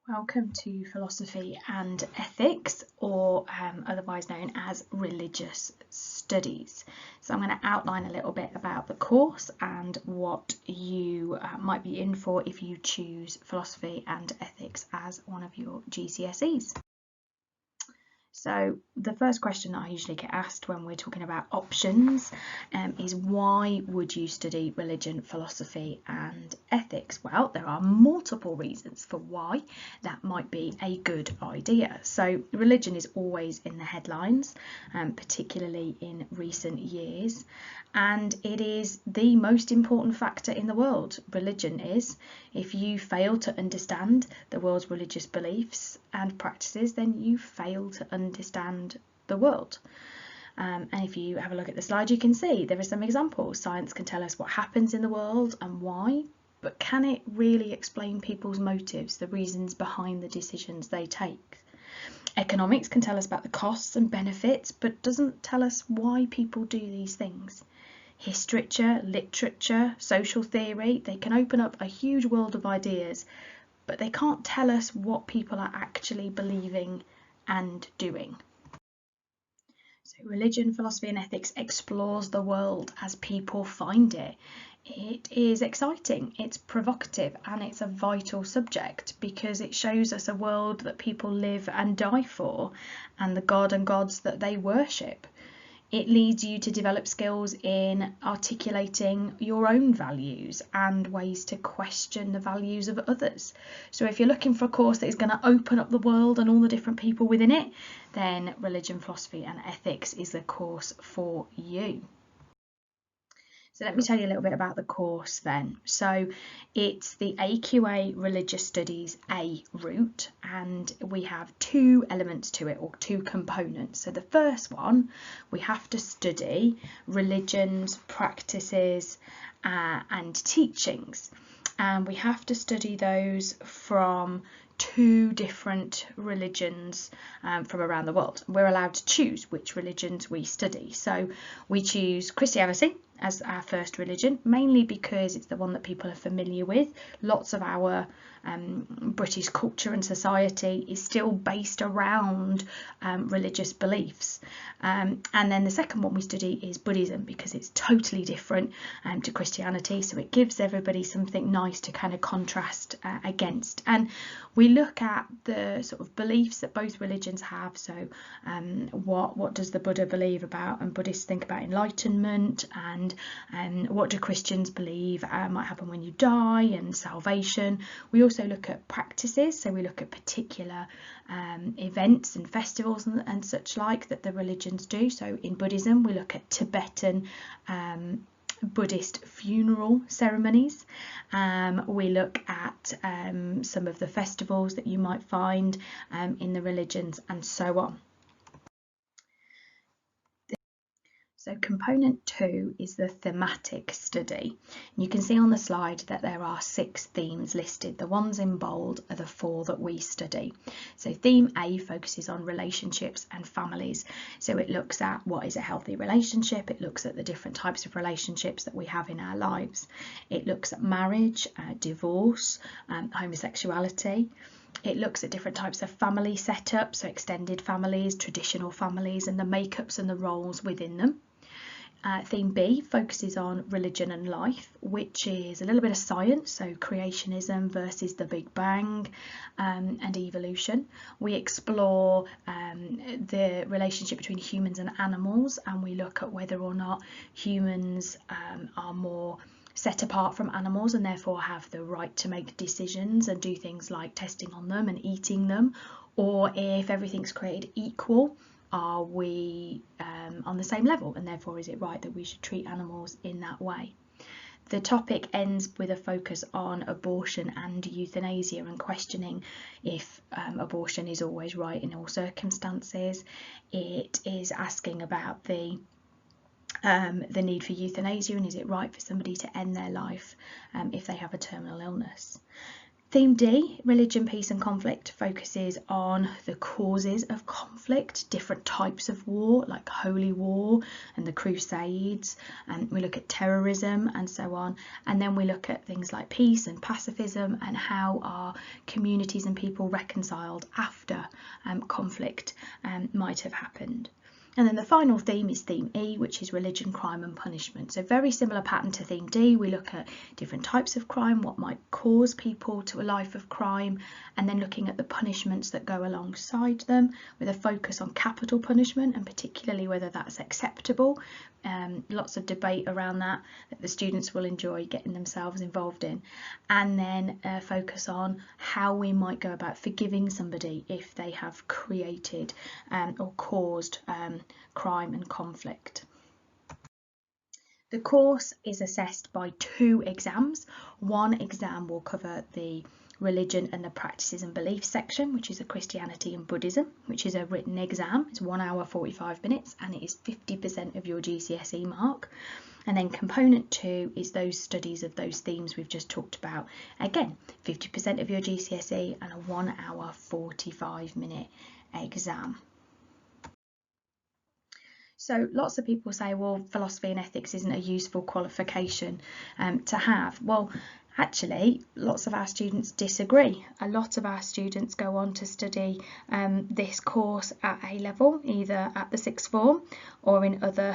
Welcome to Philosophy and Ethics, or otherwise known as Religious Studies. So I'm going to outline a little bit about the course and what you might be in for if you choose Philosophy and Ethics as one of your GCSEs. So the first question that I usually get asked when we're talking about options is why would you study religion, philosophy and ethics? Well, there are multiple reasons for why that might be a good idea. So religion is always in the headlines, particularly in recent years, and it is the most important factor in the world. Religion is. If you fail to understand the world's religious beliefs and practices, then you fail to understand the world. And if you have a look at the slide, you can see there are some examples. Science can tell us what happens in the world and why, but can it really explain people's motives, the reasons behind the decisions they take? Economics can tell us about the costs and benefits, but doesn't tell us why people do these things. History, literature, social theory, they can open up a huge world of ideas, but they can't tell us what people are actually believing and doing. So religion, philosophy and ethics explores the world as people find it. It is exciting, it's provocative, and it's a vital subject because it shows us a world that people live and die for and the God and gods that they worship. It leads you to develop skills in articulating your own values and ways to question the values of others. So if you're looking for a course that is going to open up the world and all the different people within it, then religion, philosophy and ethics is the course for you. So let me tell you a little bit about the course then. So it's the AQA Religious Studies A route, and we have two elements to it, or two components. So the first one, we have to study religions, practices and teachings, and we have to study those from two different religions from around the world. We're allowed to choose which religions we study. So we choose Christianity as our first religion, mainly because it's the one that people are familiar with. Lots of our British culture and society is still based around religious beliefs. And then the second one we study is Buddhism, because it's totally different to Christianity, so it gives everybody something nice to kind of contrast against. And we look at the sort of beliefs that both religions have. So what does the Buddha believe about, and Buddhists think about enlightenment, and what do Christians believe might happen when you die, and salvation. We also look at practices, so we look at particular events and festivals and such like that the religions do. So in Buddhism we look at Tibetan Buddhist funeral ceremonies. We look at some of the festivals that you might find in the religions, and so on. So component 2 is the thematic study. You can see on the slide that there are 6 themes listed. The ones in bold are the 4 that we study. So theme A focuses on relationships and families. So it looks at what is a healthy relationship. It looks at the different types of relationships that we have in our lives. It looks at marriage, divorce, homosexuality. It looks at different types of family setups, so extended families, traditional families, and the makeups and the roles within them. Theme B focuses on religion and life, which is a little bit of science, so creationism versus the Big Bang and evolution. We explore the relationship between humans and animals, and we look at whether or not humans are more set apart from animals and therefore have the right to make decisions and do things like testing on them and eating them, or if everything's created equal, are we on the same level, and therefore is it right that we should treat animals in that way? The topic ends with a focus on abortion and euthanasia and questioning if abortion is always right in all circumstances. It is asking about the need for euthanasia, and is it right for somebody to end their life if they have a terminal illness. Theme D, Religion, Peace and Conflict, focuses on the causes of conflict, different types of war like Holy War and the Crusades, and we look at terrorism and so on, and then we look at things like peace and pacifism and how our communities and people reconciled after conflict might have happened. And then the final theme is theme E, which is religion, crime and punishment. So very similar pattern to theme D. We look at different types of crime, what might cause people to a life of crime, and then looking at the punishments that go alongside them, with a focus on capital punishment and particularly whether that's acceptable. Lots of debate around that the students will enjoy getting themselves involved in. And then focus on how we might go about forgiving somebody if they have created or caused crime and conflict. The course is assessed by 2 exams. One exam will cover the religion and the practices and beliefs section, which is a Christianity and Buddhism, which is a written exam. It's 1 hour 45 minutes and it is 50% of your GCSE mark. And then component 2 is those studies of those themes we've just talked about. Again, 50% of your GCSE and a 1 hour 45 minute exam. So lots of people say, well, philosophy and ethics isn't a useful qualification to have. Well, actually, lots of our students disagree. A lot of our students go on to study this course at A level, either at the 6th form or in other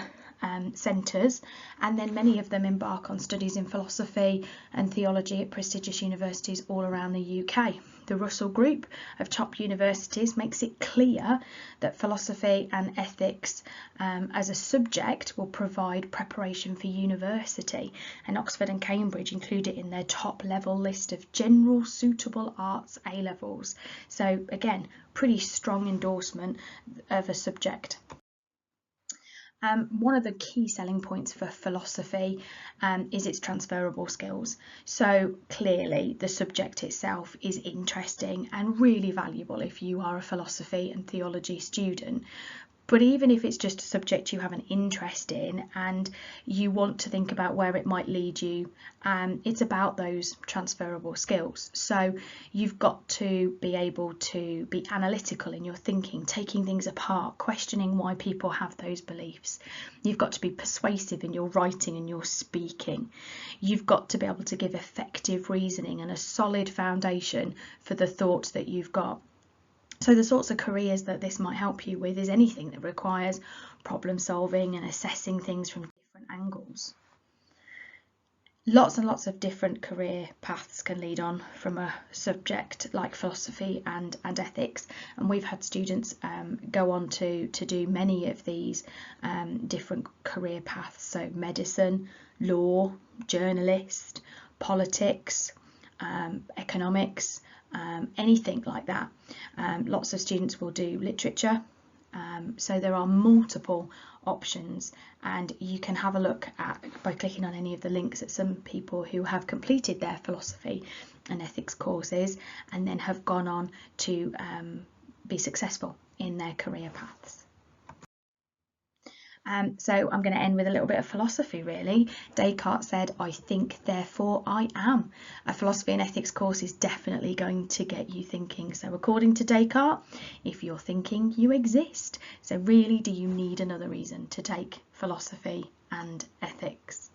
centres, and then many of them embark on studies in philosophy and theology at prestigious universities all around the UK. The Russell Group of top universities makes it clear that philosophy and ethics as a subject will provide preparation for university, and Oxford and Cambridge include it in their top level list of general suitable arts A levels. So again, pretty strong endorsement of a subject. One of the key selling points for philosophy is its transferable skills. So clearly the subject itself is interesting and really valuable if you are a philosophy and theology student. But even if it's just a subject you have an interest in and you want to think about where it might lead you, it's about those transferable skills. So you've got to be able to be analytical in your thinking, taking things apart, questioning why people have those beliefs. You've got to be persuasive in your writing and your speaking. You've got to be able to give effective reasoning and a solid foundation for the thoughts that you've got. So the sorts of careers that this might help you with is anything that requires problem solving and assessing things from different angles. Lots and lots of different career paths can lead on from a subject like philosophy and ethics, and we've had students go on to do many of these different career paths, so medicine, law, journalist, politics, economics, anything like that. Lots of students will do literature, so there are multiple options, and you can have a look at by clicking on any of the links at some people who have completed their philosophy and ethics courses and then have gone on to be successful in their career paths. So I'm going to end with a little bit of philosophy really. Descartes said, "I think, therefore I am." A philosophy and ethics course is definitely going to get you thinking. So according to Descartes, if you're thinking, you exist. So really, do you need another reason to take philosophy and ethics?